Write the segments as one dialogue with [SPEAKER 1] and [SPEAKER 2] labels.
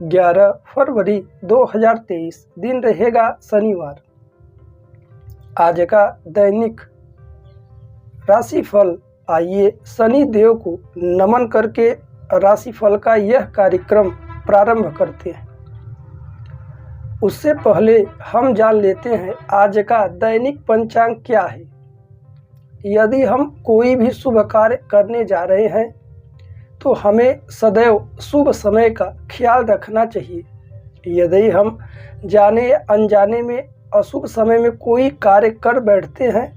[SPEAKER 1] 11 फरवरी 2023 दिन रहेगा शनिवार। आज का दैनिक राशिफल। आइए शनि देव को नमन करके राशिफल का यह कार्यक्रम प्रारंभ करते हैं। उससे पहले हम जान लेते हैं आज का दैनिक पंचांग क्या है। यदि हम कोई भी शुभ कार्य करने जा रहे हैं तो हमें सदैव शुभ समय का ख्याल रखना चाहिए। यदि हम जाने या अनजाने में अशुभ समय में कोई कार्य कर बैठते हैं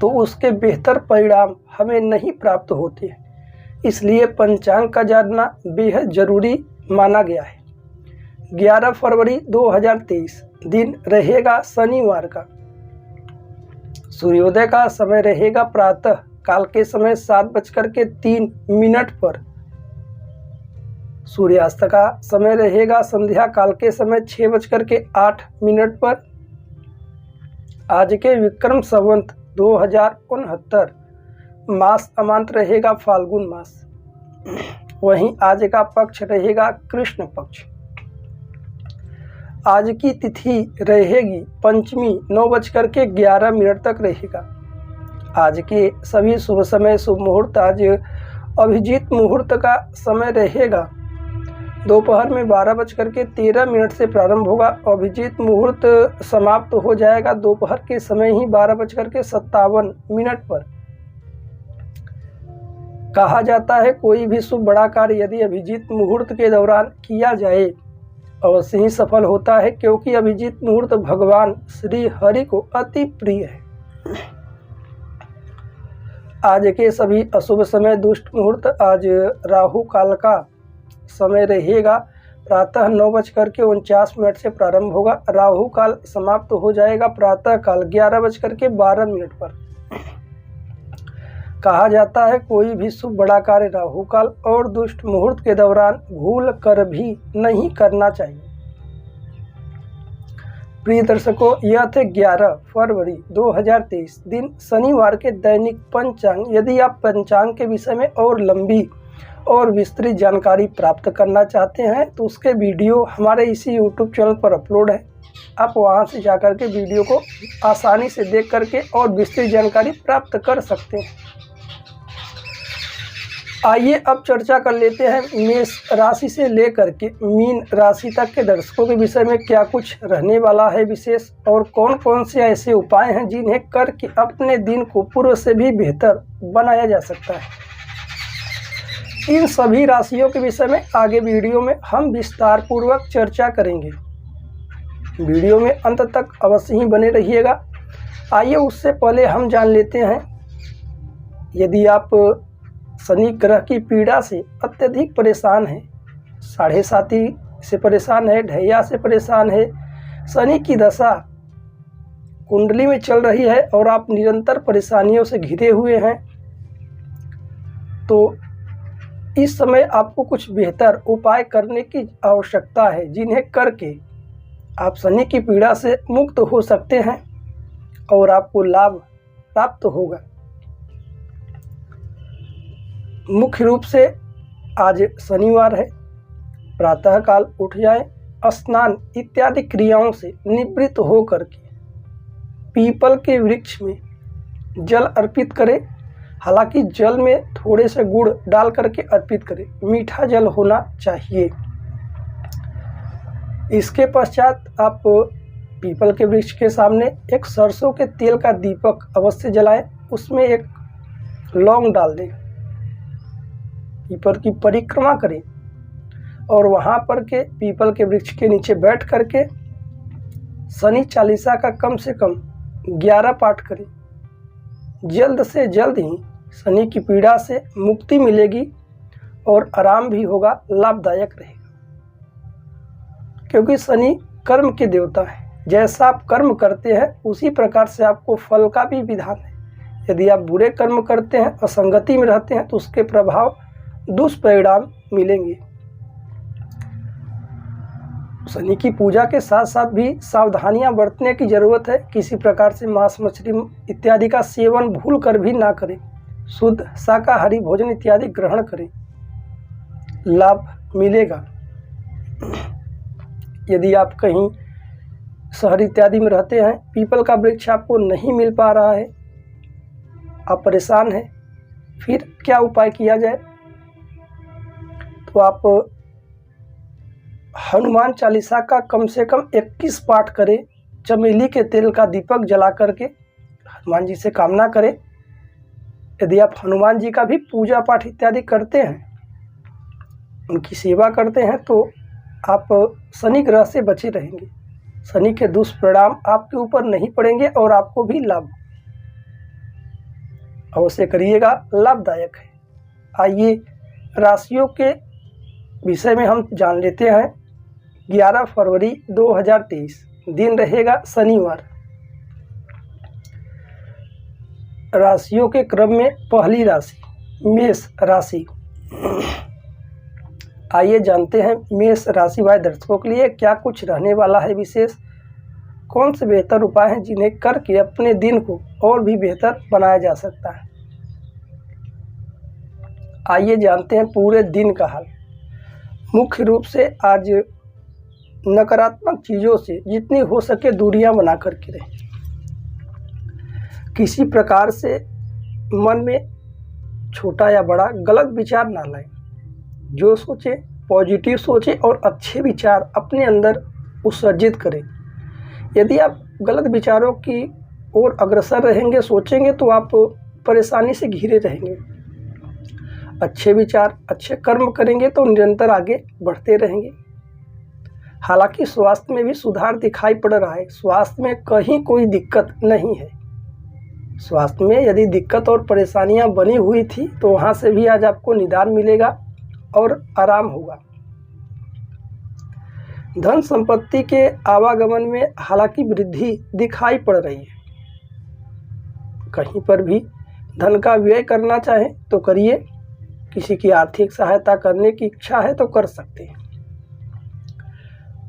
[SPEAKER 1] तो उसके बेहतर परिणाम हमें नहीं प्राप्त होते हैं। इसलिए पंचांग का जानना बेहद ज़रूरी माना गया है। 11 फरवरी 2023 दिन रहेगा शनिवार का। सूर्योदय का समय रहेगा प्रातः काल के समय 7:03 पर। सूर्यास्त का समय रहेगा संध्या काल के समय 6:08 पर। आज के विक्रम संवत 2069 मास अमांत रहेगा फाल्गुन मास। वहीं आज का पक्ष रहेगा कृष्ण पक्ष। आज की तिथि रहेगी पंचमी 9:11 तक रहेगा। आज के सभी शुभ समय शुभ मुहूर्त। आज अभिजीत मुहूर्त का समय रहेगा दोपहर में 12:13 से प्रारंभ होगा। अभिजीत मुहूर्त समाप्त हो जाएगा दोपहर के समय ही 12:57 पर। कहा जाता है कोई भी शुभ बड़ा कार्य यदि अभिजीत मुहूर्त के दौरान किया जाए अवश्य ही सफल होता है, क्योंकि अभिजीत मुहूर्त भगवान श्री हरि को अति प्रिय है। आज के सभी अशुभ समय दुष्ट मुहूर्त। आज राहु काल का समय रहेगा प्रातः 9:49 से प्रारंभ होगा। राहु काल समाप्त हो जाएगा प्रातः काल 11:12 पर। कहा जाता है कोई भी शुभ बड़ा कार्य राहु काल और दुष्ट मुहूर्त के दौरान भूल कर भी नहीं करना चाहिए। प्रिय दर्शकों, यह थे 11 फरवरी 2023 दिन शनिवार के दैनिक पंचांग। यदि आप पंचांग के विषय में और लंबी और विस्तृत जानकारी प्राप्त करना चाहते हैं तो उसके वीडियो हमारे इसी YouTube चैनल पर अपलोड है। आप वहां से जाकर के वीडियो को आसानी से देख करके और विस्तृत जानकारी प्राप्त कर सकते हैं। आइए अब चर्चा कर लेते हैं मेष राशि से लेकर के मीन राशि तक के दर्शकों के विषय में क्या कुछ रहने वाला है विशेष, और कौन कौन से ऐसे उपाय हैं जिन्हें करके अपने दिन को पूर्व से भी बेहतर बनाया जा सकता है। इन सभी राशियों के विषय में आगे वीडियो में हम विस्तार पूर्वक चर्चा करेंगे। वीडियो में अंत तक अवश्य ही बने रहिएगा। आइए उससे पहले हम जान लेते हैं, यदि आप शनि ग्रह की पीड़ा से अत्यधिक परेशान हैं, साढ़े साती से परेशान है, ढैया से परेशान है, शनि की दशा कुंडली में चल रही है और आप निरंतर परेशानियों से घिरे हुए हैं, तो इस समय आपको कुछ बेहतर उपाय करने की आवश्यकता है जिन्हें करके आप शनि की पीड़ा से मुक्त हो सकते हैं और आपको लाभ प्राप्त होगा। मुख्य रूप से आज शनिवार है। प्रातःकाल उठ जाएं, स्नान इत्यादि क्रियाओं से निवृत्त होकर के पीपल के वृक्ष में जल अर्पित करें। हालांकि जल में थोड़े से गुड़ डाल करके अर्पित करें, मीठा जल होना चाहिए। इसके पश्चात आप पीपल के वृक्ष के सामने एक सरसों के तेल का दीपक अवश्य जलाएं, उसमें एक लौंग डाल दें, पीपल की परिक्रमा करें और वहाँ पर के पीपल के वृक्ष के नीचे बैठ करके शनि चालीसा का कम से कम 11 पाठ करें। जल्द से जल्द ही शनि की पीड़ा से मुक्ति मिलेगी और आराम भी होगा, लाभदायक रहेगा। क्योंकि शनि कर्म के देवता है, जैसा आप कर्म करते हैं उसी प्रकार से आपको फल का भी विधान है। यदि आप बुरे कर्म करते हैं, असंगति में रहते हैं, तो उसके प्रभाव दुष्परिणाम मिलेंगे। शनि की पूजा के साथ साथ भी सावधानियां बरतने की जरूरत है। किसी प्रकार से मांस मछली इत्यादि का सेवन भूल कर भी ना करें। शुद्ध शाकाहारी भोजन इत्यादि ग्रहण करें, लाभ मिलेगा। यदि आप कहीं शहर इत्यादि में रहते हैं, पीपल का वृक्ष आपको नहीं मिल पा रहा है, आप परेशान हैं, फिर क्या उपाय किया जाए? तो आप हनुमान चालीसा का कम से कम 21 पाठ करें, चमेली के तेल का दीपक जला करके हनुमान जी से कामना करें। यदि आप हनुमान जी का भी पूजा पाठ इत्यादि करते हैं, उनकी सेवा करते हैं, तो आप शनि ग्रह से बचे रहेंगे। शनि के दुष्परिणाम आपके ऊपर नहीं पड़ेंगे और आपको भी लाभ अवश्य करिएगा, लाभदायक है। आइए राशियों के विषय में हम जान लेते हैं। 11 फरवरी 2023 दिन रहेगा शनिवार। राशियों के क्रम में पहली राशि मेष राशि। आइए जानते हैं मेष राशि वाले दर्शकों के लिए क्या कुछ रहने वाला है विशेष, कौन से बेहतर उपाय हैं जिन्हें करके अपने दिन को और भी बेहतर बनाया जा सकता है। आइए जानते हैं पूरे दिन का हाल। मुख्य रूप से आज नकारात्मक चीज़ों से जितनी हो सके दूरियां बना करके रहें। किसी प्रकार से मन में छोटा या बड़ा गलत विचार ना लाएं। जो सोचे पॉजिटिव सोचे और अच्छे विचार अपने अंदर उत्सर्जित करें। यदि आप गलत विचारों की ओर अग्रसर रहेंगे, सोचेंगे, तो आप परेशानी से घिरे रहेंगे। अच्छे विचार, अच्छे कर्म करेंगे तो निरंतर आगे बढ़ते रहेंगे। हालांकि स्वास्थ्य में भी सुधार दिखाई पड़ रहा है। स्वास्थ्य में कहीं कोई दिक्कत नहीं है। स्वास्थ्य में यदि दिक्कत और परेशानियां बनी हुई थी तो वहां से भी आज आपको निदान मिलेगा और आराम होगा। धन संपत्ति के आवागमन में हालांकि वृद्धि दिखाई पड़ रही है। कहीं पर भी धन का व्यय करना चाहे तो करिए। किसी की आर्थिक सहायता करने की इच्छा है तो कर सकते हैं।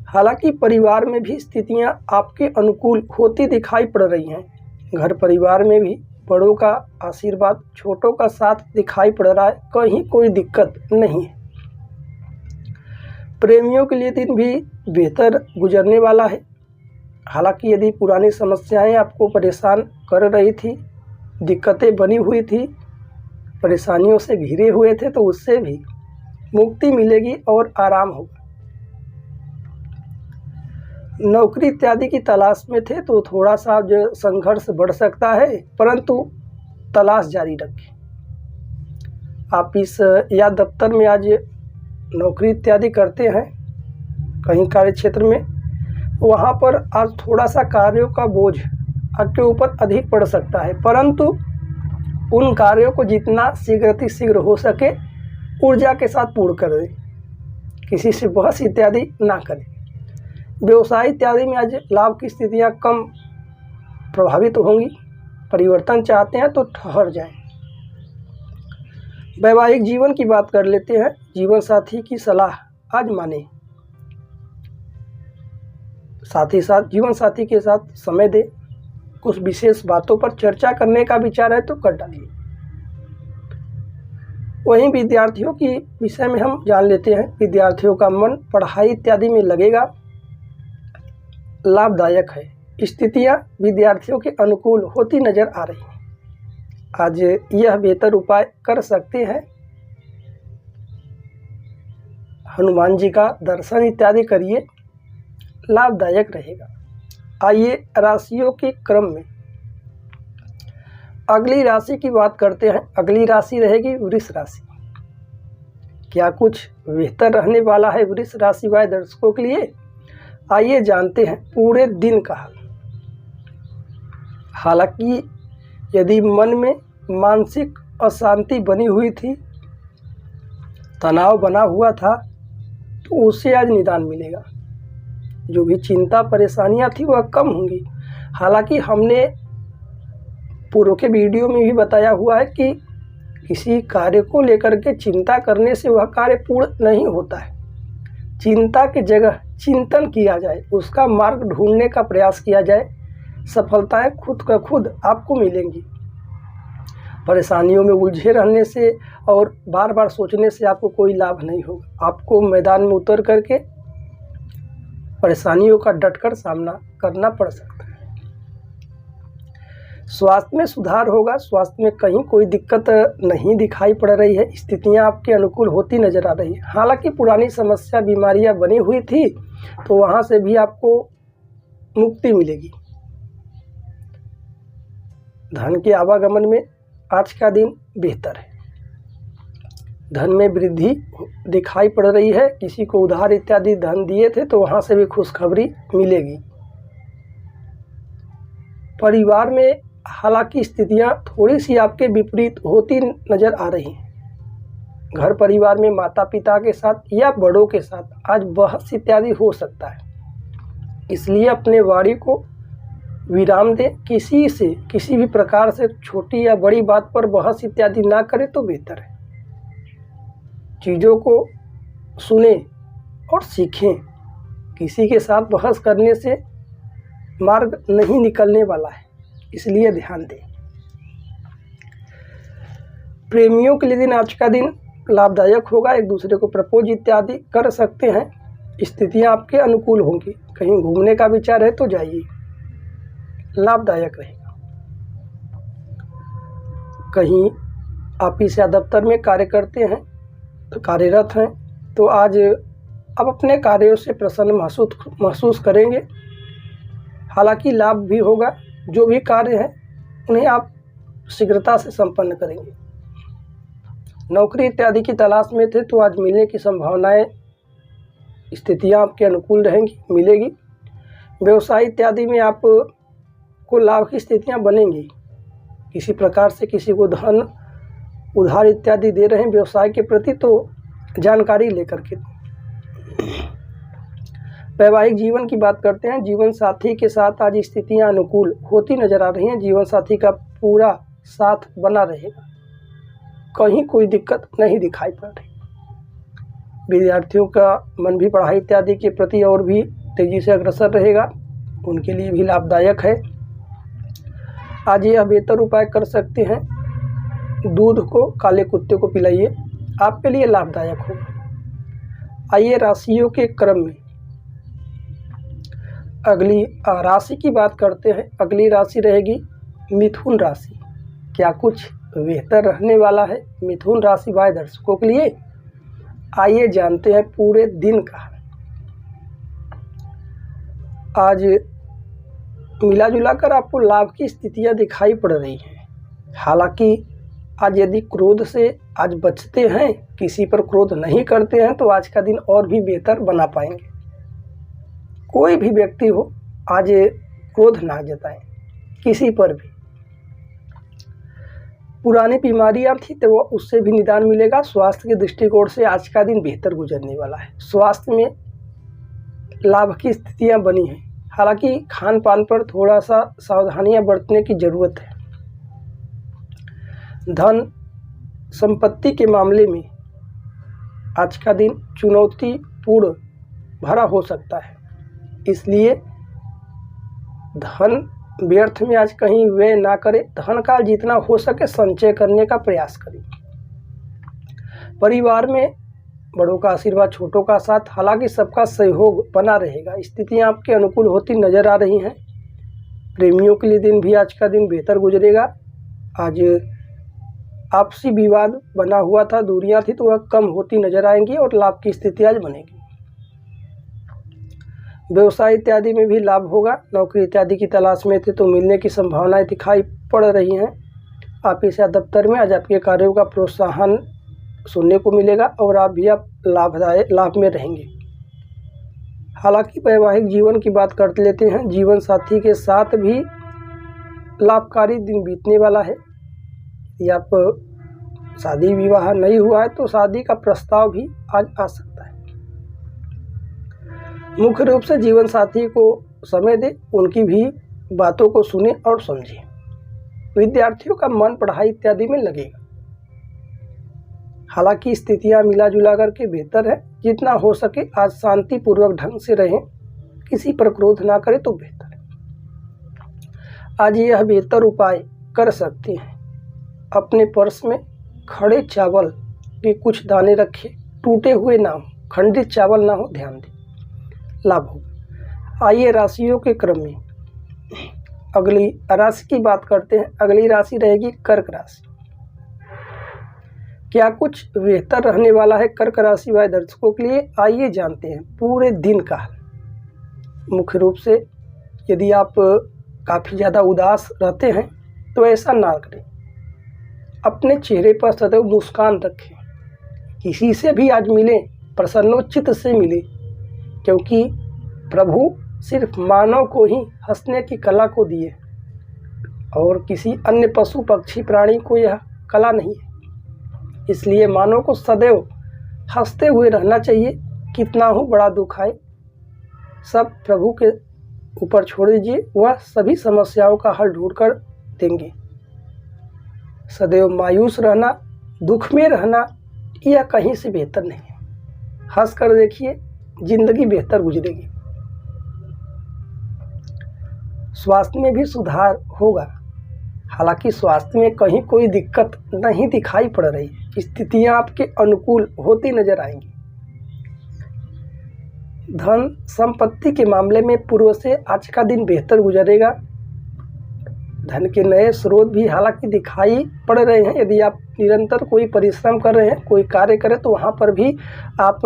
[SPEAKER 1] हालांकि परिवार में भी स्थितियां आपके अनुकूल होती दिखाई पड़ रही हैं। घर परिवार में भी बड़ों का आशीर्वाद, छोटों का साथ दिखाई पड़ रहा है। कहीं कोई दिक्कत नहीं है। प्रेमियों के लिए दिन भी बेहतर गुजरने वाला है। हालांकि यदि पुरानी समस्याएं आपको परेशान कर रही थी, दिक्कतें बनी हुई थी, परेशानियों से घिरे हुए थे, तो उससे भी मुक्ति मिलेगी और आराम होगा। नौकरी इत्यादि की तलाश में थे तो थोड़ा सा जो संघर्ष बढ़ सकता है, परंतु तलाश जारी रखें। ऑफिस या दफ्तर में आज नौकरी इत्यादि करते हैं, कहीं कार्य क्षेत्र में, वहाँ पर आज थोड़ा सा कार्यों का बोझ आपके ऊपर अधिक पड़ सकता है, परंतु उन कार्यों को जितना शीघ्र हो सके ऊर्जा के साथ पूर्ण कर दें। किसी से बहस इत्यादि ना करें। व्यवसाय इत्यादि में आज लाभ की स्थितियां कम प्रभावित होंगी। परिवर्तन चाहते हैं तो ठहर जाएं। वैवाहिक जीवन की बात कर लेते हैं। जीवन साथी की सलाह आज माने, साथ ही साथ जीवन साथी के साथ समय दें। कुछ विशेष बातों पर चर्चा करने का विचार है तो कर डालिए। वहीं विद्यार्थियों की विषय में हम जान लेते हैं। विद्यार्थियों का मन पढ़ाई इत्यादि में लगेगा, लाभदायक है। स्थितियां विद्यार्थियों के अनुकूल होती नजर आ रही हैं। आज यह बेहतर उपाय कर सकते हैं। हनुमान जी का दर्शन इत्यादि करिए, लाभदायक रहेगा। आइए राशियों के क्रम में अगली राशि की बात करते हैं। अगली राशि रहेगी वृष राशि। क्या कुछ बेहतर रहने वाला है वृष राशि वाले दर्शकों के लिए? आइए जानते हैं पूरे दिन का हाल। हालांकि यदि मन में मानसिक अशांति बनी हुई थी, तनाव बना हुआ था, तो उससे आज निदान मिलेगा। जो भी चिंता परेशानियां थी वह कम होंगी। हालांकि हमने पूर्व के वीडियो में भी बताया हुआ है कि किसी कार्य को लेकर के चिंता करने से वह कार्य पूर्ण नहीं होता है। चिंता की जगह चिंतन किया जाए, उसका मार्ग ढूंढने का प्रयास किया जाए, सफलताएं खुद का खुद आपको मिलेंगी। परेशानियों में उलझे रहने से और बार बार सोचने से आपको कोई लाभ नहीं होगा। आपको मैदान में उतर करके परेशानियों का डटकर सामना करना पड़ सकता है। स्वास्थ्य में सुधार होगा, स्वास्थ्य में कहीं कोई दिक्कत नहीं दिखाई पड़ रही है, स्थितियां आपके अनुकूल होती नजर आ रही है। हालांकि पुरानी समस्या बीमारियां बनी हुई थी तो वहां से भी आपको मुक्ति मिलेगी। धन के आवागमन में आज का दिन बेहतर है, धन में वृद्धि दिखाई पड़ रही है। किसी को उधार इत्यादि धन दिए थे तो वहां से भी खुशखबरी मिलेगी। परिवार में हालांकि स्थितियां थोड़ी सी आपके विपरीत होती नजर आ रही हैं। घर परिवार में माता पिता के साथ या बड़ों के साथ आज बहस इत्यादि हो सकता है, इसलिए अपने वाणी को विराम दें। किसी से किसी भी प्रकार से छोटी या बड़ी बात पर बहस इत्यादि ना करें तो बेहतर है। चीज़ों को सुने और सीखें। किसी के साथ बहस करने से मार्ग नहीं निकलने वाला है, इसलिए ध्यान दें। प्रेमियों के लिए दिन आज का दिन लाभदायक होगा, एक दूसरे को प्रपोज इत्यादि कर सकते हैं। स्थितियां आपके अनुकूल होंगी। कहीं घूमने का विचार है तो जाइए, लाभदायक रहेगा। कहीं ऑफिस या दफ्तर में कार्य करते हैं तो कार्यरत हैं तो आज अब अपने कार्यों से प्रसन्न महसूस करेंगे। हालांकि लाभ भी होगा, जो भी कार्य है उन्हें आप शीघ्रता से संपन्न करेंगे। नौकरी इत्यादि की तलाश में थे तो आज मिलने की संभावनाएं, स्थितियां आपके अनुकूल रहेंगी, मिलेगी। व्यवसाय इत्यादि में आप को लाभ की स्थितियां बनेंगी। किसी प्रकार से किसी को धन उधार इत्यादि दे रहे हैं व्यवसाय के प्रति तो जानकारी लेकर के। वैवाहिक जीवन की बात करते हैं, जीवन साथी के साथ आज स्थितियां अनुकूल होती नजर आ रही हैं। जीवन साथी का पूरा साथ बना रहेगा, कहीं कोई दिक्कत नहीं दिखाई पड़ रही। विद्यार्थियों का मन भी पढ़ाई इत्यादि के प्रति और भी तेजी से अग्रसर रहेगा, उनके लिए भी लाभदायक है। आज यह बेहतर उपाय कर सकते हैं, दूध को काले कुत्ते को पिलाइए, आपके लिए लाभदायक होगा। आइए राशियों के क्रम में अगली राशि की बात करते हैं। अगली राशि रहेगी मिथुन राशि। क्या कुछ बेहतर रहने वाला है मिथुन राशि वाले दर्शकों के लिए? आइए जानते हैं पूरे दिन का। आज मिला जुला कर आपको लाभ की स्थितियां दिखाई पड़ रही हैं। हालांकि आज यदि क्रोध से आज बचते हैं, किसी पर क्रोध नहीं करते हैं तो आज का दिन और भी बेहतर बना पाएंगे। कोई भी व्यक्ति हो आज क्रोध ना जताएं किसी पर भी। पुरानी बीमारियां थी तो वो उससे भी निदान मिलेगा। स्वास्थ्य के दृष्टिकोण से आज का दिन बेहतर गुजरने वाला है। स्वास्थ्य में लाभ की स्थितियां बनी हैं, हालांकि खान पान पर थोड़ा सा सावधानियां बरतने की जरूरत है। धन संपत्ति के मामले में आज का दिन चुनौतीपूर्ण भरा हो सकता है, इसलिए धन व्यर्थ में आज कहीं व्यय ना करें। धन का जितना हो सके संचय करने का प्रयास करें। परिवार में बड़ों का आशीर्वाद, छोटों का साथ, हालांकि सबका सहयोग बना रहेगा। स्थितियां आपके अनुकूल होती नजर आ रही हैं। प्रेमियों के लिए दिन भी आज का दिन बेहतर गुजरेगा। आज आपसी विवाद बना हुआ था, दूरियां थी तो वह कम होती नजर आएंगी और लाभ की स्थिति आज बनेगी। व्यवसाय इत्यादि में भी लाभ होगा। नौकरी इत्यादि की तलाश में थे तो मिलने की संभावनाएं दिखाई पड़ रही हैं। ऑफिस या दफ्तर में आज आपके कार्यों का प्रोत्साहन सुनने को मिलेगा और आप भी लाभ में रहेंगे। हालांकि वैवाहिक जीवन की बात कर लेते हैं। जीवन साथी के साथ भी लाभकारी दिन बीतने वाला है। यदि आप शादी विवाह नहीं हुआ है तो शादी का प्रस्ताव भी आज आ सकता है। मुख्य रूप से जीवन साथी को समय दें, उनकी भी बातों को सुने और समझें। विद्यार्थियों का मन पढ़ाई इत्यादि में लगेगा। हालांकि स्थितियां मिला जुला करके बेहतर है। जितना हो सके आज शांतिपूर्वक ढंग से रहें, किसी पर क्रोध ना करें तो बेहतर है। आज यह बेहतर उपाय कर सकते हैं। अपने पर्स में खड़े चावल के कुछ दाने रखें, टूटे हुए ना हो, खंडित चावल ना हो, ध्यान दें, लाभ होगा। आइए राशियों के क्रम में अगली राशि की बात करते हैं। अगली राशि रहेगी कर्क राशि। क्या कुछ बेहतर रहने वाला है कर्क राशि वाले दर्शकों के लिए? आइए जानते हैं पूरे दिन का। मुख्य रूप से यदि आप काफ़ी ज़्यादा उदास रहते हैं तो ऐसा ना करें, अपने चेहरे पर सदैव मुस्कान रखें। किसी से भी आज मिलें, प्रसन्नोचित्त से मिलें, क्योंकि प्रभु सिर्फ मानव को ही हंसने की कला को दिए और किसी अन्य पशु पक्षी प्राणी को यह कला नहीं है। इसलिए मानव को सदैव हंसते हुए रहना चाहिए। कितना हो बड़ा दुख आए, सब प्रभु के ऊपर छोड़ दीजिए, वह सभी समस्याओं का हल ढूंढ कर देंगे। सदैव मायूस रहना, दुख में रहना, यह कहीं से बेहतर नहीं है। हंस कर देखिए, जिंदगी बेहतर गुजरेगी। स्वास्थ्य में भी सुधार होगा। हालांकि स्वास्थ्य में कहीं कोई दिक्कत नहीं दिखाई पड़ रही, स्थितियां आपके अनुकूल होती नजर आएंगी। धन संपत्ति के मामले में पूर्व से आज का दिन बेहतर गुजरेगा। धन के नए स्रोत भी हालांकि दिखाई पड़ रहे हैं। यदि आप निरंतर कोई परिश्रम कर रहे हैं, कोई कार्य करें, तो वहाँ पर भी आप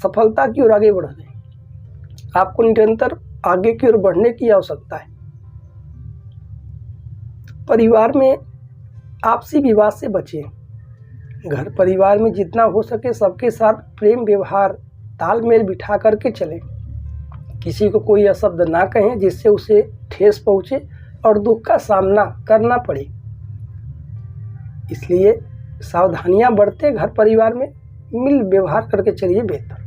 [SPEAKER 1] सफलता की ओर आगे बढ़ रहे हैं। आपको निरंतर आगे की ओर बढ़ने की आवश्यकता है। परिवार में आपसी विवाद से बचें। घर परिवार में जितना हो सके सबके साथ प्रेम व्यवहार तालमेल बिठा करके चलें। किसी को कोई अशब्द ना कहें जिससे उसे ठेस पहुँचे और दुख का सामना करना पड़े। इसलिए सावधानियां बरतें। घर परिवार में मिल व्यवहार करके चलिए बेहतर।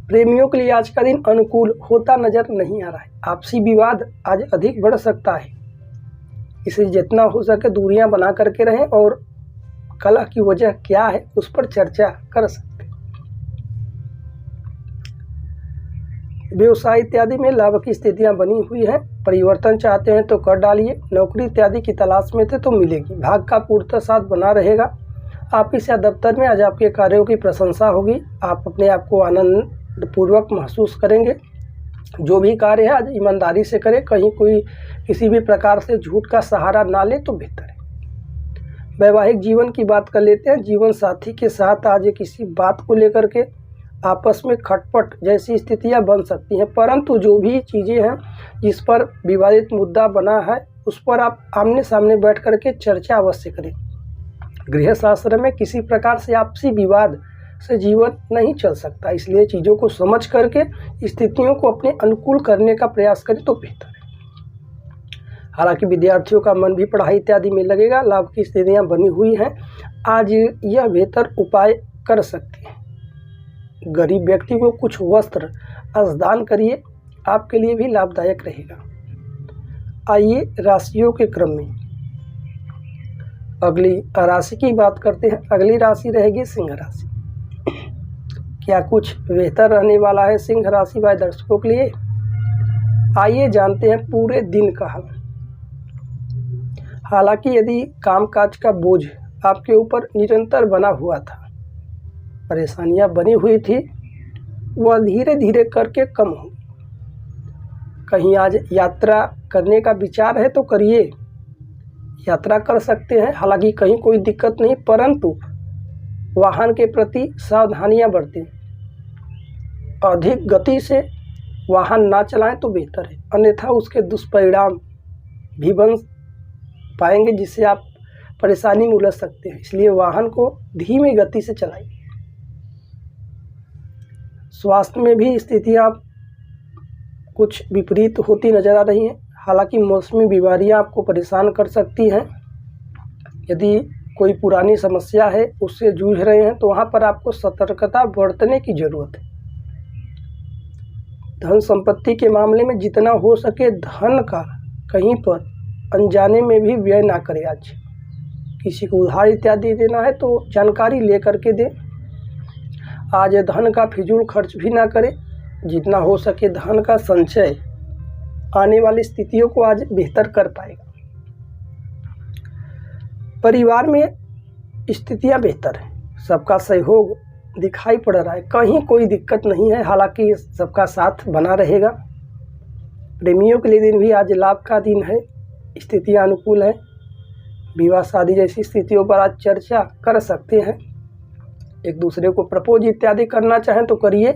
[SPEAKER 1] प्रेमियों के लिए आज का दिन अनुकूल होता नजर नहीं आ रहा है। आपसी विवाद आज अधिक बढ़ सकता है, इसलिए जितना हो सके दूरियां बना करके रहें और कलह की वजह क्या है उस पर चर्चा कर सकते हैं। व्यवसाय इत्यादि में लाभ की स्थितियां बनी हुई हैं। परिवर्तन चाहते हैं तो कर डालिए। नौकरी इत्यादि की तलाश में थे तो मिलेगी। भाग का पूर्णतः साथ बना रहेगा। ऑफिस या दफ्तर में आज आपके कार्यों की प्रशंसा होगी। आप अपने आप को आनंद पूर्वक महसूस करेंगे। जो भी कार्य है आज ईमानदारी से करें। कहीं कोई किसी भी प्रकार से झूठ का सहारा ना ले तो बेहतर है। वैवाहिक जीवन की बात कर लेते हैं। जीवन साथी के साथ आज किसी बात को लेकर के आपस में खटपट जैसी स्थितियां बन सकती हैं, परंतु जो भी चीज़ें हैं जिस पर विवादित मुद्दा बना है उस पर आप आमने सामने बैठ करके चर्चा अवश्य करें। गृह शास्त्र में किसी प्रकार से आपसी विवाद से जीवन नहीं चल सकता, इसलिए चीज़ों को समझ करके स्थितियों को अपने अनुकूल करने का प्रयास करें तो बेहतर है। हालांकि विद्यार्थियों का मन भी पढ़ाई इत्यादि में लगेगा। लाभ की स्थितियाँ बनी हुई हैं। आज यह बेहतर उपाय कर सकते हैं। गरीब व्यक्ति को कुछ वस्त्र दान करिए, आपके लिए भी लाभदायक रहेगा। आइए राशियों के क्रम में अगली राशि की बात करते हैं। अगली राशि रहेगी सिंह राशि। क्या कुछ बेहतर रहने वाला है सिंह राशि वाले दर्शकों के लिए? आइए जानते हैं पूरे दिन का हाल। हालांकि यदि कामकाज का बोझ आपके ऊपर निरंतर बना हुआ था, परेशानियां बनी हुई थी, वह धीरे धीरे करके कम होगी। कहीं आज यात्रा करने का विचार है तो करिए, यात्रा कर सकते हैं। हालांकि कहीं कोई दिक्कत नहीं, परंतु वाहन के प्रति सावधानियां बरतें। अधिक गति से वाहन ना चलाएं तो बेहतर है, अन्यथा उसके दुष्परिणाम भी बन पाएंगे जिससे आप परेशानी में उलझ सकते हैं। इसलिए वाहन को धीमी गति से चलाइए। स्वास्थ्य में भी स्थितियां कुछ विपरीत होती नजर आ रही हैं। हालांकि मौसमी बीमारियां आपको परेशान कर सकती हैं। यदि कोई पुरानी समस्या है उससे जूझ रहे हैं तो वहां पर आपको सतर्कता बरतने की जरूरत है। धन संपत्ति के मामले में जितना हो सके धन का कहीं पर अनजाने में भी व्यय ना करें। आज किसी को उधार इत्यादि देना है तो जानकारी लेकर के दें। आज धन का फिजूल खर्च भी ना करें। जितना हो सके धन का संचय आने वाली स्थितियों को आज बेहतर कर पाएगा। परिवार में स्थितियां बेहतर हैं। सबका सहयोग दिखाई पड़ रहा है, कहीं कोई दिक्कत नहीं है। हालांकि सबका साथ बना रहेगा। प्रेमियों के लिए दिन भी आज लाभ का दिन है, स्थितियां अनुकूल है। विवाह शादी जैसी स्थितियों पर आज चर्चा कर सकते हैं। एक दूसरे को प्रपोज इत्यादि करना चाहें तो करिए।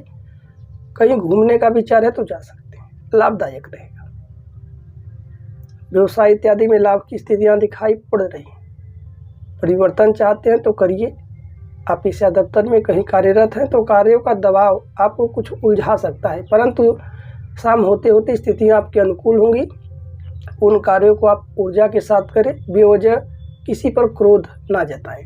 [SPEAKER 1] कहीं घूमने का विचार है तो जा सकते हैं, लाभदायक रहेगा। व्यवसाय इत्यादि में लाभ की स्थितियां दिखाई पड़ रही हैं। परिवर्तन चाहते हैं तो करिए। ऑफिस या दफ्तर में कहीं कार्यरत हैं तो कार्यों का दबाव आपको कुछ उलझा सकता है, परंतु शाम होते होते स्थितियां आपके अनुकूल होंगी। उन कार्यों को आप ऊर्जा के साथ करें, बेवजह किसी पर क्रोध ना जताएं।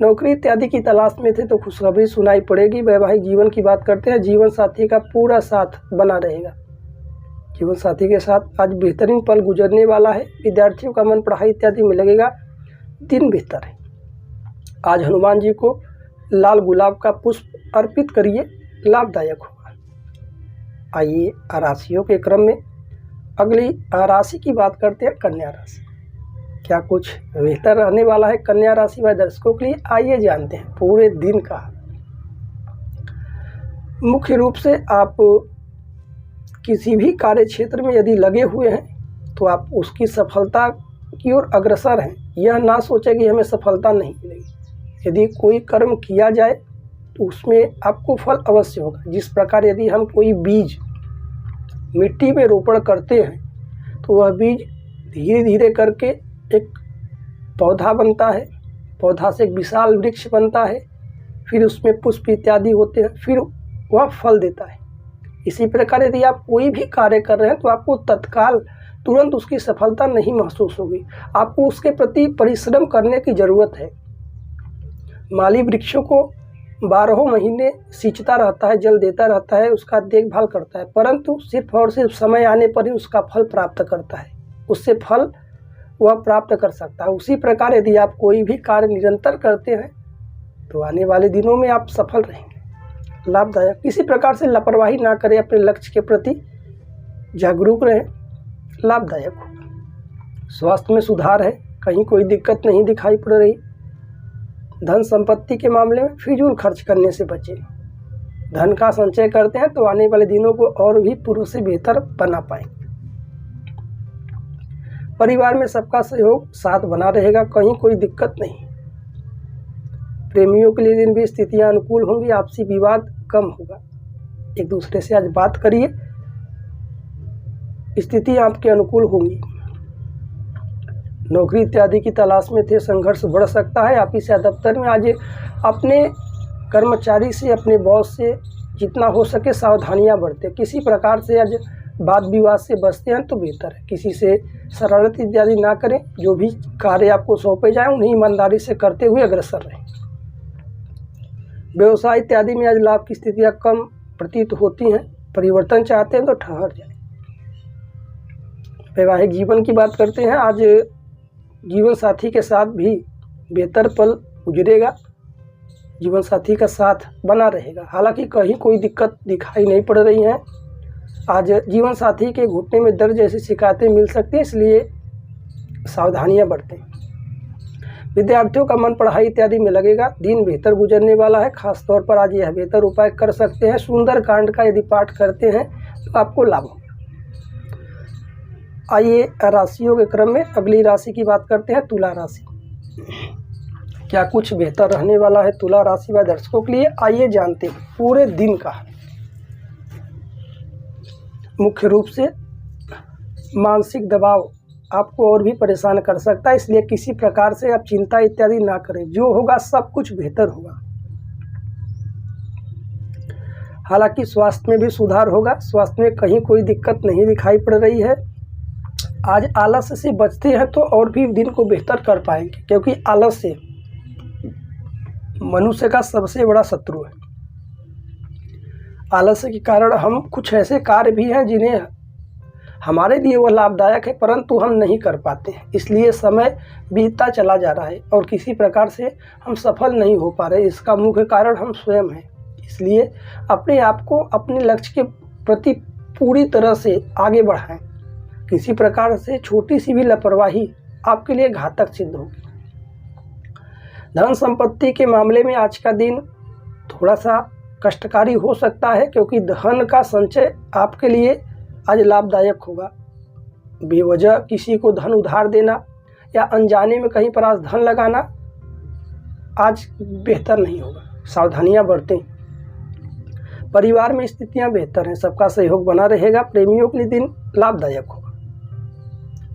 [SPEAKER 1] नौकरी इत्यादि की तलाश में थे तो खुशखबरी सुनाई पड़ेगी। वैवाहिक जीवन की बात करते हैं, जीवन साथी का पूरा साथ बना रहेगा। जीवन साथी के साथ आज बेहतरीन पल गुजरने वाला है। विद्यार्थियों का मन पढ़ाई इत्यादि में लगेगा, दिन बेहतर है। आज हनुमान जी को लाल गुलाब का पुष्प अर्पित करिए, लाभदायक होगा। आइए राशियों के क्रम में अगली राशि की बात करते हैं, कन्या राशि। क्या कुछ बेहतर रहने वाला है कन्या राशि वाले दर्शकों के लिए? आइए जानते हैं पूरे दिन का। मुख्य रूप से आप किसी भी कार्य क्षेत्र में यदि लगे हुए हैं तो आप उसकी सफलता की ओर अग्रसर हैं। यह ना सोचें कि हमें सफलता नहीं मिलेगी। यदि कोई कर्म किया जाए तो उसमें आपको फल अवश्य होगा। जिस प्रकार यदि हम कोई बीज मिट्टी में रोपण करते हैं तो वह बीज धीरे धीरे करके एक पौधा बनता है, पौधा से एक विशाल वृक्ष बनता है, फिर उसमें पुष्प इत्यादि होते हैं, फिर वह फल देता है। इसी प्रकार यदि आप कोई भी कार्य कर रहे हैं तो आपको तत्काल तुरंत उसकी सफलता नहीं महसूस होगी। आपको उसके प्रति परिश्रम करने की ज़रूरत है। माली वृक्षों को 12 महीने सींचता रहता है, जल देता रहता है, उसका देखभाल करता है, परंतु सिर्फ और सिर्फ समय आने पर ही उसका फल प्राप्त करता है। उससे फल वह प्राप्त कर सकता है। उसी प्रकार यदि आप कोई भी कार्य निरंतर करते हैं तो आने वाले दिनों में आप सफल रहेंगे, लाभदायक। किसी प्रकार से लापरवाही ना करें, अपने लक्ष्य के प्रति जागरूक रहें, लाभदायक होगा। स्वास्थ्य में सुधार है, कहीं कोई दिक्कत नहीं दिखाई पड़ रही। धन संपत्ति के मामले में फिजूल खर्च करने से बचें। धन का संचय करते हैं तो आने वाले दिनों को और भी पूर्व से बेहतर बना पाएंगे। परिवार में सबका सहयोग साथ बना रहेगा, कहीं कोई दिक्कत नहीं। प्रेमियों के लिए दिन भी स्थितियां अनुकूल होंगी, आपसी विवाद कम होगा। एक दूसरे से आज बात करिए, स्थिति आपके अनुकूल होंगी। नौकरी इत्यादि की तलाश में थे, संघर्ष बढ़ सकता है। ऑफिस या दफ्तर में आज अपने कर्मचारी से, अपने बॉस से जितना हो सके सावधानियां बरतें। किसी प्रकार से आज वाद विवाद से बचते हैं तो बेहतर है। किसी से शरारत इत्यादि ना करें। जो भी कार्य आपको सौंपे जाएं उन्हें ईमानदारी से करते हुए अग्रसर रहें। व्यवसाय इत्यादि में आज लाभ की स्थितियां कम प्रतीत होती हैं। परिवर्तन चाहते हैं तो ठहर जाएं। वैवाहिक जीवन की बात करते हैं, आज जीवन साथी के साथ भी बेहतर पल गुजरेगा। जीवन साथी का साथ बना रहेगा। हालांकि कहीं कोई दिक्कत दिखाई नहीं पड़ रही है। आज जीवन साथी के घुटने में दर्द जैसी शिकायतें मिल सकती हैं, इसलिए सावधानियां बरतें। विद्यार्थियों का मन पढ़ाई इत्यादि में लगेगा। दिन बेहतर गुजरने वाला है। खास तौर पर आज यह बेहतर उपाय कर सकते हैं। सुंदर कांड का यदि पाठ करते हैं तो आपको लाभ होगा। आइए राशियों के क्रम में अगली राशि की बात करते हैं, तुला राशि। क्या कुछ बेहतर रहने वाला है तुला राशि वाले दर्शकों के लिए? आइए जानते हैं पूरे दिन का। मुख्य रूप से मानसिक दबाव आपको और भी परेशान कर सकता है, इसलिए किसी प्रकार से आप चिंता इत्यादि ना करें। जो होगा सब कुछ बेहतर होगा। हालांकि स्वास्थ्य में भी सुधार होगा। स्वास्थ्य में कहीं कोई दिक्कत नहीं दिखाई पड़ रही है। आज आलस्य से बचते हैं तो और भी दिन को बेहतर कर पाएंगे, क्योंकि आलस्य मनुष्य का सबसे बड़ा शत्रु है। आलस्य के कारण हम कुछ ऐसे कार्य भी हैं जिन्हें हमारे लिए वह लाभदायक है, परंतु हम नहीं कर पाते हैं। इसलिए समय बीतता चला जा रहा है और किसी प्रकार से हम सफल नहीं हो पा रहे। इसका मुख्य कारण हम स्वयं हैं। इसलिए अपने आप को अपने लक्ष्य के प्रति पूरी तरह से आगे बढ़ाएं। किसी प्रकार से छोटी सी भी लापरवाही आपके लिए घातक सिद्ध होगी। धन संपत्ति के मामले में आज का दिन थोड़ा सा कष्टकारी हो सकता है, क्योंकि धन का संचय आपके लिए आज लाभदायक होगा। बेवजह किसी को धन उधार देना या अनजाने में कहीं पर आज धन लगाना आज बेहतर नहीं होगा, सावधानियां बरतें। परिवार में स्थितियां बेहतर हैं, सबका सहयोग बना रहेगा। प्रेमियों के लिए दिन लाभदायक होगा।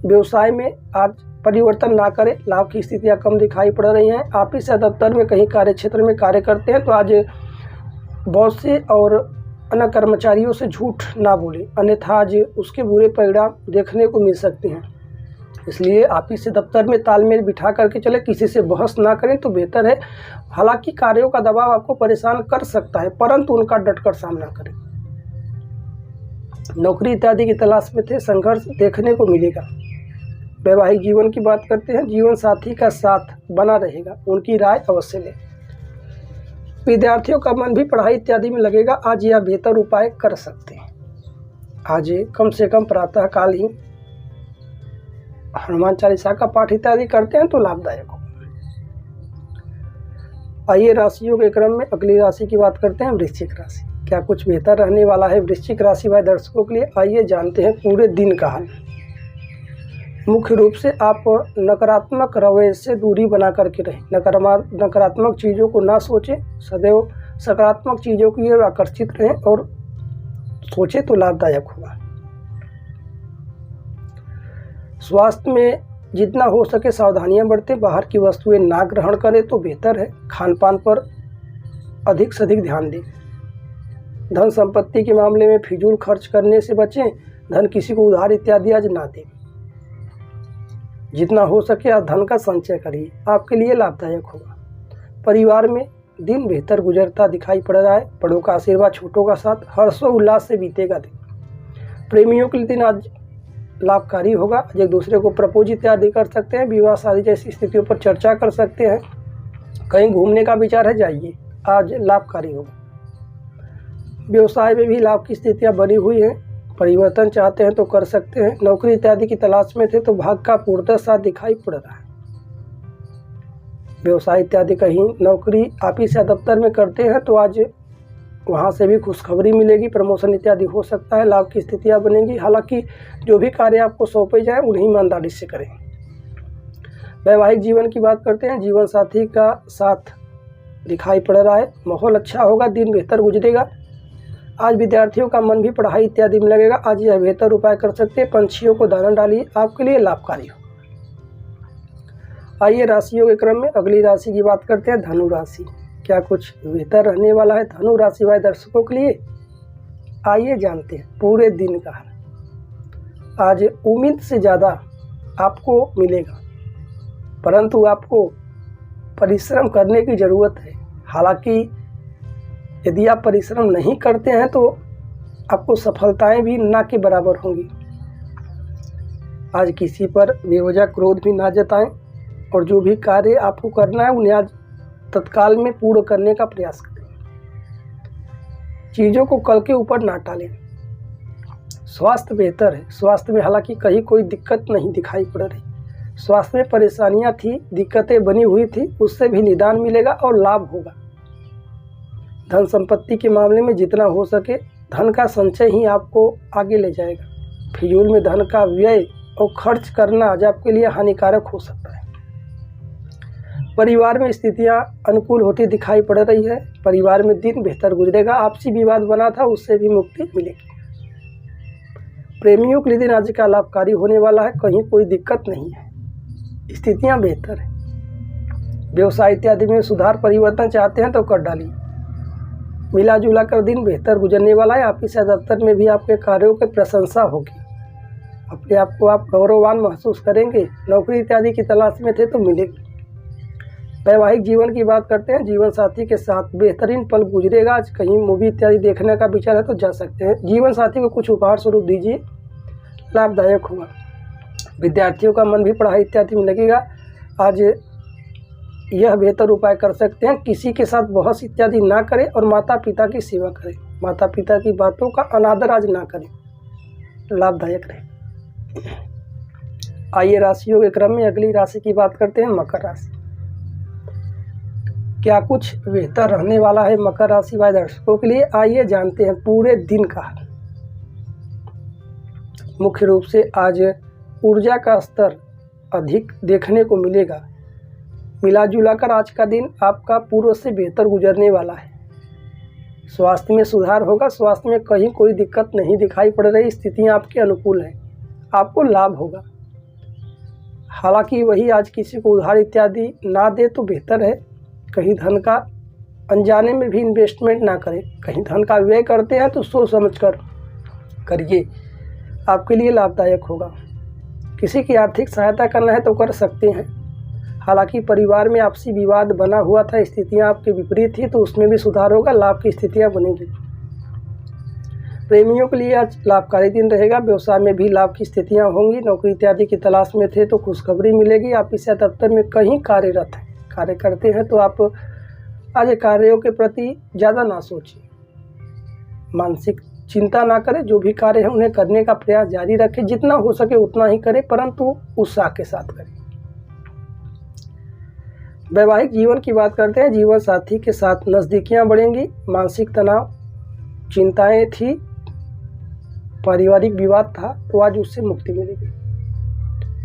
[SPEAKER 1] व्यवसाय में आज परिवर्तन ना करें, लाभ की स्थितियां कम दिखाई पड़ रही हैं। ऑफिस या दफ्तर में कहीं कार्य क्षेत्र में कार्य करते हैं तो आज बॉस से और अन्य कर्मचारियों से झूठ ना बोलें, अन्यथा आज उसके बुरे परिणाम देखने को मिल सकते हैं। इसलिए ऑफिस से दफ्तर में तालमेल बिठा करके चले, किसी से बहस ना करें तो बेहतर है। हालांकि कार्यों का दबाव आपको परेशान कर सकता है, परंतु उनका डटकर सामना करें। नौकरी इत्यादि की तलाश में थे, संघर्ष देखने को मिलेगा। वैवाहिक जीवन की बात करते हैं, जीवन साथी का साथ बना रहेगा, उनकी राय अवश्य लें। विद्यार्थियों का मन भी पढ़ाई इत्यादि में लगेगा, आज यह बेहतर उपाय कर सकते हैं। आज कम से कम प्रातः काल ही हनुमान चालीसा का पाठ इत्यादि करते हैं तो लाभदायक हो। आइए राशियों के क्रम में अगली राशि की बात करते हैं, वृश्चिक राशि। क्या कुछ बेहतर रहने वाला है वृश्चिक राशि वाले दर्शकों के लिए? आइए जानते हैं पूरे दिन का हाल। मुख्य रूप से आप नकारात्मक रवैये से दूरी बना करके रहें। नकारात्मक चीज़ों को ना सोचें, सदैव सकारात्मक चीज़ों की ओर आकर्षित रहें और सोचें तो लाभदायक होगा। स्वास्थ्य में जितना हो सके सावधानियां बरतें, बाहर की वस्तुएं ना ग्रहण करें तो बेहतर है। खान पान पर अधिक से अधिक ध्यान दें। धन संपत्ति के मामले में फिजूल खर्च करने से बचें। धन किसी को उधार इत्यादि आज ना दें। जितना हो सके आप धन का संचय करिए, आपके लिए लाभदायक होगा। परिवार में दिन बेहतर गुजरता दिखाई पड़ रहा है। बड़ों का आशीर्वाद, छोटों का साथ हर्षोल्लास से बीतेगा दिन। प्रेमियों के लिए दिन आज लाभकारी होगा। एक दूसरे को प्रपोज इत्यादि कर सकते हैं, विवाह शादी जैसी स्थितियों पर चर्चा कर सकते हैं। कहीं घूमने का विचार है, जाइए, आज लाभकारी होगा। व्यवसाय में भी लाभ की स्थितियां बनी हुई हैं। परिवर्तन चाहते हैं तो कर सकते हैं। नौकरी इत्यादि की तलाश में थे तो भाग का पूर्णतः साथ दिखाई पड़ रहा है। व्यवसाय इत्यादि कहीं नौकरी ऑफिस या दफ्तर में करते हैं तो आज वहां से भी खुशखबरी मिलेगी। प्रमोशन इत्यादि हो सकता है, लाभ की स्थितियां बनेंगी। हालांकि जो भी कार्य आपको सौंपे जाए उन्हें ईमानदारी से करें। वैवाहिक जीवन की बात करते हैं, जीवन साथी का साथ दिखाई पड़ रहा है। माहौल अच्छा होगा, दिन बेहतर गुजरेगा। आज विद्यार्थियों का मन भी पढ़ाई इत्यादि में लगेगा। आज यह बेहतर उपाय कर सकते हैं, पंछियों को दाना डालिए, आपके लिए लाभकारी हो। आइए राशियों के क्रम में अगली राशि की बात करते हैं, धनु राशि। क्या कुछ बेहतर रहने वाला है धनु राशि वाले दर्शकों के लिए? आइए जानते हैं पूरे दिन का हाल। आज उम्मीद से ज़्यादा आपको मिलेगा, परंतु आपको परिश्रम करने की ज़रूरत है। हालांकि यदि आप परिश्रम नहीं करते हैं तो आपको सफलताएं भी ना के बराबर होंगी। आज किसी पर बेवजह क्रोध भी ना जताएं और जो भी कार्य आपको करना है उन्हें आज तत्काल में पूर्ण करने का प्रयास करें। चीज़ों को कल के ऊपर ना टालें। स्वास्थ्य बेहतर है। स्वास्थ्य में हालांकि कहीं कोई दिक्कत नहीं दिखाई पड़ रही। स्वास्थ्य में परेशानियां थी, दिक्कतें बनी हुई थी, उससे भी निदान मिलेगा और लाभ होगा। धन संपत्ति के मामले में जितना हो सके धन का संचय ही आपको आगे ले जाएगा। फिजूल में धन का व्यय और खर्च करना आज आपके लिए हानिकारक हो सकता है। परिवार में स्थितियां अनुकूल होती दिखाई पड़ रही है। परिवार में दिन बेहतर गुजरेगा। आपसी विवाद बना था उससे भी मुक्ति मिलेगी। प्रेमियों के लिए दिन आज का लाभकारी होने वाला है। कहीं कोई दिक्कत नहीं है, स्थितियां बेहतर है। व्यवसाय इत्यादि में सुधार परिवर्तन चाहते हैं तो कर डालिए। मिला जुला कर दिन बेहतर गुजरने वाला है। ऑफिस या दफ्तर में भी आपके कार्यों की प्रशंसा होगी। अपने आप को आप गौरववान महसूस करेंगे। नौकरी इत्यादि की तलाश में थे तो मिलेगी। वैवाहिक जीवन की बात करते हैं, जीवन साथी के साथ बेहतरीन पल गुजरेगा। आज कहीं मूवी इत्यादि देखने का विचार है तो जा सकते हैं। जीवन साथी को कुछ उपहार स्वरूप दीजिए, लाभदायक होगा। विद्यार्थियों का मन भी पढ़ाई इत्यादि में लगेगा। आज यह बेहतर उपाय कर सकते हैं, किसी के साथ बहस इत्यादि ना करें और माता पिता की सेवा करें। माता पिता की बातों का अनादर आज ना करें, लाभदायक रहे। आइए राशियों के क्रम में अगली राशि की बात करते हैं, मकर राशि। क्या कुछ बेहतर रहने वाला है मकर राशि वाले दर्शकों के लिए? आइए जानते हैं पूरे दिन का हाल। मुख्य रूप से आज ऊर्जा का स्तर अधिक देखने को मिलेगा। मिला जुला कर आज का दिन आपका पूर्व से बेहतर गुजरने वाला है। स्वास्थ्य में सुधार होगा। स्वास्थ्य में कहीं कोई दिक्कत नहीं दिखाई पड़ रही। स्थितियां आपके अनुकूल हैं। आपको लाभ होगा। हालांकि वही आज किसी को उधार इत्यादि ना दे तो बेहतर है। कहीं धन का अनजाने में भी इन्वेस्टमेंट ना करें। कहीं धन का व्यय करते हैं तो सोच समझ कर करिए, आपके लिए लाभदायक होगा। किसी की आर्थिक सहायता करना है तो कर सकते हैं। हालांकि परिवार में आपसी विवाद बना हुआ था, स्थितियां आपके विपरीत थी, तो उसमें भी सुधार होगा। लाभ की स्थितियां बनेगी। प्रेमियों के लिए आज लाभकारी दिन रहेगा। व्यवसाय में भी लाभ की स्थितियां होंगी। नौकरी इत्यादि की तलाश में थे तो खुशखबरी मिलेगी। ऑफिस या दफ्तर में कहीं कार्यरत हैं, कार्य करते हैं तो आप आज कार्यों के प्रति ज़्यादा ना सोचें। मानसिक चिंता ना करें। जो भी कार्य है उन्हें करने का प्रयास जारी रखें। जितना हो सके उतना ही करें, परंतु उत्साह के साथ करें। वैवाहिक जीवन की बात करते हैं। जीवन साथी के साथ नज़दीकियां बढ़ेंगी। मानसिक तनाव, चिंताएं थी, पारिवारिक विवाद था, तो आज उससे मुक्ति मिलेगी।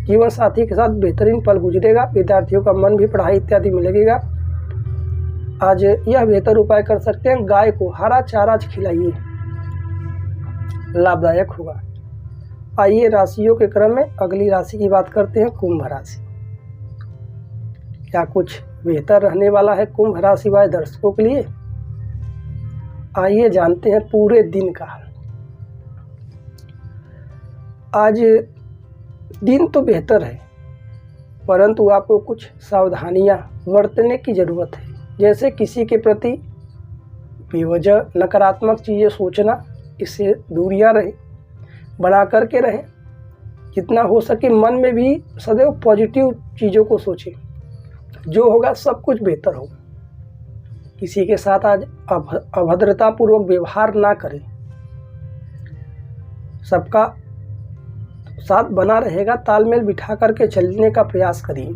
[SPEAKER 1] जीवन साथी के साथ बेहतरीन पल गुजरेगा। विद्यार्थियों का मन भी पढ़ाई इत्यादि में लगेगा। आज यह बेहतर उपाय कर सकते हैं, गाय को हरा चारा खिलाइए, लाभदायक होगा। आइए राशियों के क्रम में अगली राशि की बात करते हैं, कुंभ राशि। क्या कुछ बेहतर रहने वाला है कुंभ राशि वाले दर्शकों के लिए? आइए जानते हैं पूरे दिन का हाल। आज दिन तो बेहतर है, परंतु आपको कुछ सावधानियां बरतने की ज़रूरत है। जैसे किसी के प्रति बेवजह नकारात्मक चीज़ें सोचना, इससे दूरियां रहें, बना करके रहें। जितना हो सके मन में भी सदैव पॉजिटिव चीज़ों को सोचें। जो होगा सब कुछ बेहतर होगा। किसी के साथ आज अभद्रतापूर्वक व्यवहार ना करें। सबका साथ बना रहेगा। तालमेल बिठा करके चलने का प्रयास करिए।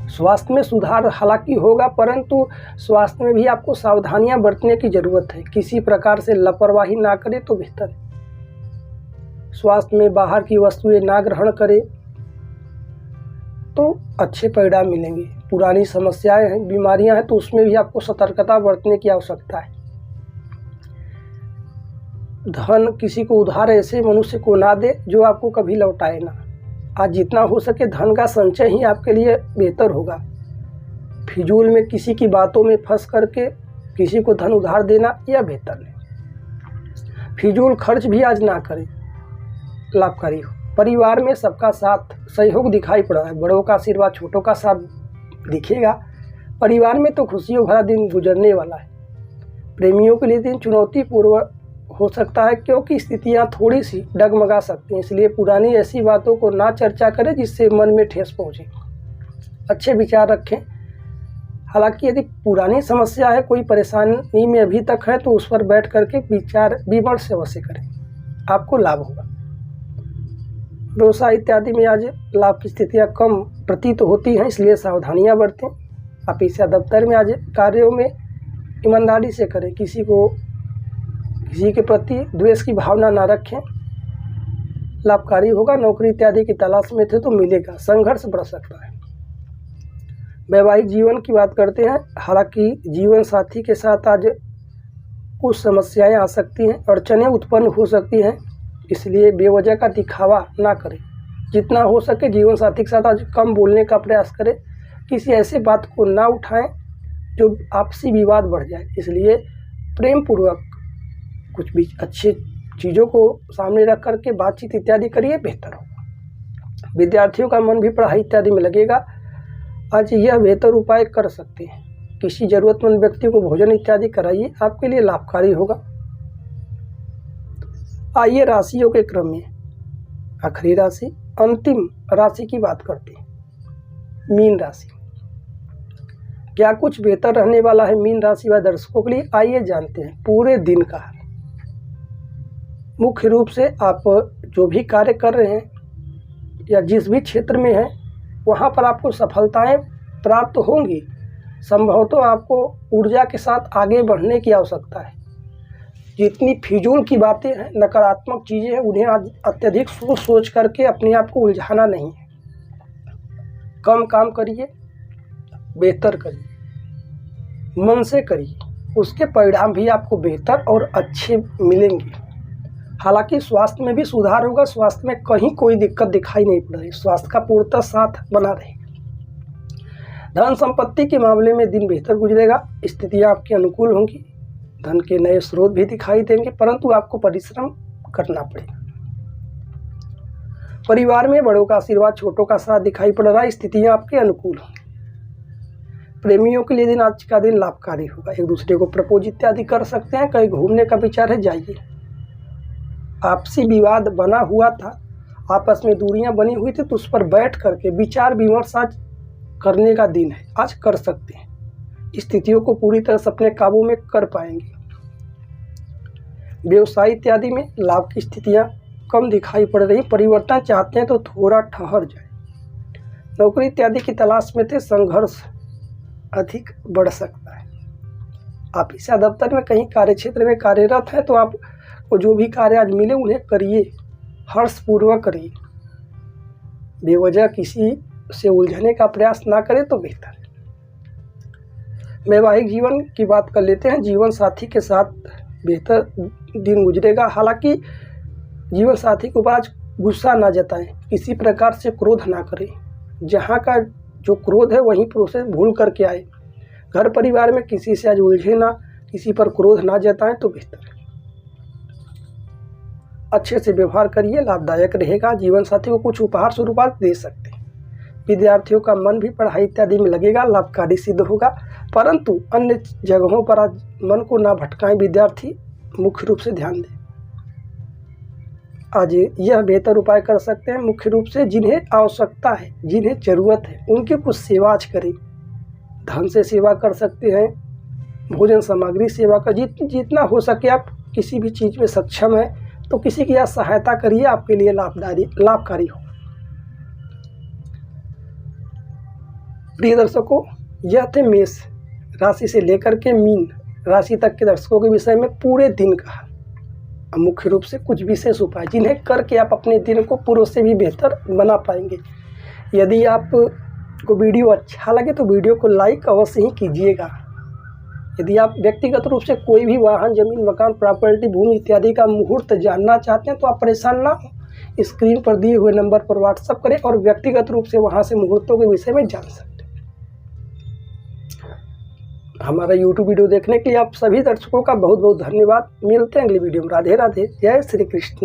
[SPEAKER 1] स्वास्थ्य में सुधार हालांकि होगा, परंतु स्वास्थ्य में भी आपको सावधानियां बरतने की ज़रूरत है। किसी प्रकार से लापरवाही ना करें तो बेहतर है। स्वास्थ्य में बाहर की वस्तुएं ना ग्रहण करें तो अच्छे परिणाम मिलेंगे। पुरानी समस्याएं हैं, बीमारियां हैं, तो उसमें भी आपको सतर्कता बरतने की आवश्यकता है। धन किसी को उधार ऐसे मनुष्य को ना दे जो आपको कभी लौटाए ना। आज जितना हो सके धन का संचय ही आपके लिए बेहतर होगा। फिजूल में किसी की बातों में फंस करके किसी को धन उधार देना यह बेहतर नहीं। फिजूल खर्च भी आज ना करें, लाभकारी हो। परिवार में सबका साथ सहयोग दिखाई पड़ रहा है। बड़ों का आशीर्वाद, छोटों का साथ दिखेगा। परिवार में तो खुशियों भरा दिन गुजरने वाला है। प्रेमियों के लिए दिन चुनौतीपूर्ण हो सकता है, क्योंकि स्थितियां थोड़ी सी डगमगा सकती हैं। इसलिए पुरानी ऐसी बातों को ना चर्चा करें जिससे मन में ठेस पहुंचे। अच्छे विचार रखें। हालांकि यदि पुरानी समस्या है, कोई परेशानी में अभी तक है, तो उस पर बैठ करके विचार विमर्श अवश्य करें, आपको लाभ होगा। व्यवसाय इत्यादि में आज लाभ की स्थितियाँ कम प्रतीत होती हैं, इसलिए सावधानियाँ बरतें। ऑफिस या दफ्तर में आज कार्यों में ईमानदारी से करें। किसी के प्रति द्वेष की भावना ना रखें, लाभकारी होगा। नौकरी इत्यादि की तलाश में थे तो मिलेगा। संघर्ष बढ़ सकता है। वैवाहिक जीवन की बात करते हैं। हालांकि जीवन साथी के साथ आज कुछ समस्याएं आ सकती हैं, अड़चनें उत्पन्न हो सकती हैं, इसलिए बेवजह का दिखावा ना करें। जितना हो सके जीवन साथी के साथ आज कम बोलने का प्रयास करें। किसी ऐसे बात को ना उठाएं जो आपसी विवाद बढ़ जाए। इसलिए प्रेम पूर्वक कुछ भी अच्छी चीज़ों को सामने रख करके बातचीत इत्यादि करिए, बेहतर होगा। विद्यार्थियों का मन भी पढ़ाई इत्यादि में लगेगा। आज यह बेहतर उपाय कर सकते हैं। किसी ज़रूरतमंद व्यक्ति को भोजन इत्यादि कराइए, आपके लिए लाभकारी होगा। आइए राशियों के क्रम में आखिरी राशि, अंतिम राशि की बात करते हैं, मीन राशि। क्या कुछ बेहतर रहने वाला है मीन राशि वाले दर्शकों के लिए? आइए जानते हैं पूरे दिन का हाल। मुख्य रूप से आप जो भी कार्य कर रहे हैं या जिस भी क्षेत्र में हैं, वहाँ पर आपको सफलताएं प्राप्त होंगी। संभव तो आपको ऊर्जा के साथ आगे बढ़ने की आवश्यकता है। जितनी फिजूल की बातें हैं, नकारात्मक चीज़ें हैं, उन्हें आज अत्यधिक सोच करके अपने आप को उलझाना नहीं है। कम काम करिए, बेहतर करिए, मन से करिए, उसके परिणाम भी आपको बेहतर और अच्छे मिलेंगे। हालांकि स्वास्थ्य में भी सुधार होगा, स्वास्थ्य में कहीं कोई दिक्कत दिखाई नहीं पड़ रही, स्वास्थ्य का पूर्णतः साथ बना रहेगा। धन संपत्ति के मामले में दिन बेहतर गुजरेगा, स्थितियाँ आपकी अनुकूल होंगी, धन के नए स्रोत भी दिखाई देंगे, परंतु आपको परिश्रम करना पड़ेगा। परिवार में बड़ों का आशीर्वाद, छोटों का साथ दिखाई पड़ रहा है, स्थितियाँ आपके अनुकूल होंगी। प्रेमियों के लिए दिन आज का दिन लाभकारी होगा, एक दूसरे को प्रपोज इत्यादि कर सकते हैं। कहीं घूमने का विचार है, जाइए। आपसी विवाद बना हुआ था, आपस में दूरियां बनी हुई थी, तो उस पर बैठ करके विचार विमर्श आज करने का दिन है, आज कर सकते हैं। स्थितियों को पूरी तरह से अपने काबू में कर पाएंगे। व्यवसाय इत्यादि में लाभ की स्थितियां कम दिखाई पड़ रही, परिवर्तन चाहते हैं तो थोड़ा ठहर जाए। नौकरी इत्यादि की तलाश में थे, संघर्ष अधिक बढ़ सकता है। ऑफिस या दफ्तर में कहीं कार्यक्षेत्र में कार्यरत है तो आपको जो भी कार्य आज मिले उन्हें करिए, हर्षपूर्वक करिए। बेवजह किसी से उलझने का प्रयास ना करें तो बेहतर है। वैवाहिक जीवन की बात कर लेते हैं। जीवन साथी के साथ बेहतर दिन गुजरेगा। हालांकि जीवन साथी के ऊपर आज गुस्सा ना जताएं, किसी प्रकार से क्रोध ना करें। जहाँ का जो क्रोध है वहीं प्रोसेस भूल करके आए। घर परिवार में किसी से आज उलझे ना, किसी पर क्रोध ना जताएं तो बेहतर है। अच्छे से व्यवहार करिए, लाभदायक रहेगा। जीवन साथी को कुछ उपहार स्वरूप दे सकते हैं। विद्यार्थियों का मन भी पढ़ाई इत्यादि में लगेगा, लाभकारी सिद्ध होगा। परंतु अन्य जगहों पर आज मन को ना भटकाएं, विद्यार्थी मुख्य रूप से ध्यान दें। आज यह बेहतर उपाय कर सकते हैं, मुख्य रूप से जिन्हें आवश्यकता है, जिन्हें ज़रूरत है, उनकी कुछ सेवा आज करें। धन से सेवा कर सकते हैं, भोजन सामग्री सेवा कर, जितना हो सके आप किसी भी चीज़ में सक्षम है तो किसी की आज सहायता करिए, आपके लिए लाभकारी हो। प्रिय दर्शकों, यह थे मेष राशि से लेकर के मीन राशि तक के दर्शकों के विषय में पूरे दिन का मुख्य रूप से कुछ विशेष उपाय, जिन्हें करके आप अपने दिन को पूर्व से भी बेहतर बना पाएंगे। यदि आपको वीडियो अच्छा लगे तो वीडियो को लाइक अवश्य ही कीजिएगा। यदि आप व्यक्तिगत रूप से कोई भी वाहन, जमीन, मकान, प्रॉपर्टी, भूमि इत्यादि का मुहूर्त जानना चाहते हैं तो आप परेशान ना हो, स्क्रीन पर दिए हुए नंबर पर व्हाट्सएप करें और व्यक्तिगत रूप से वहां से मुहूर्तों के विषय में जान सकते हैं। हमारा YouTube वीडियो देखने के लिए आप सभी दर्शकों का बहुत बहुत धन्यवाद। मिलते हैं अगली वीडियो में। राधे राधे, जय श्री कृष्ण।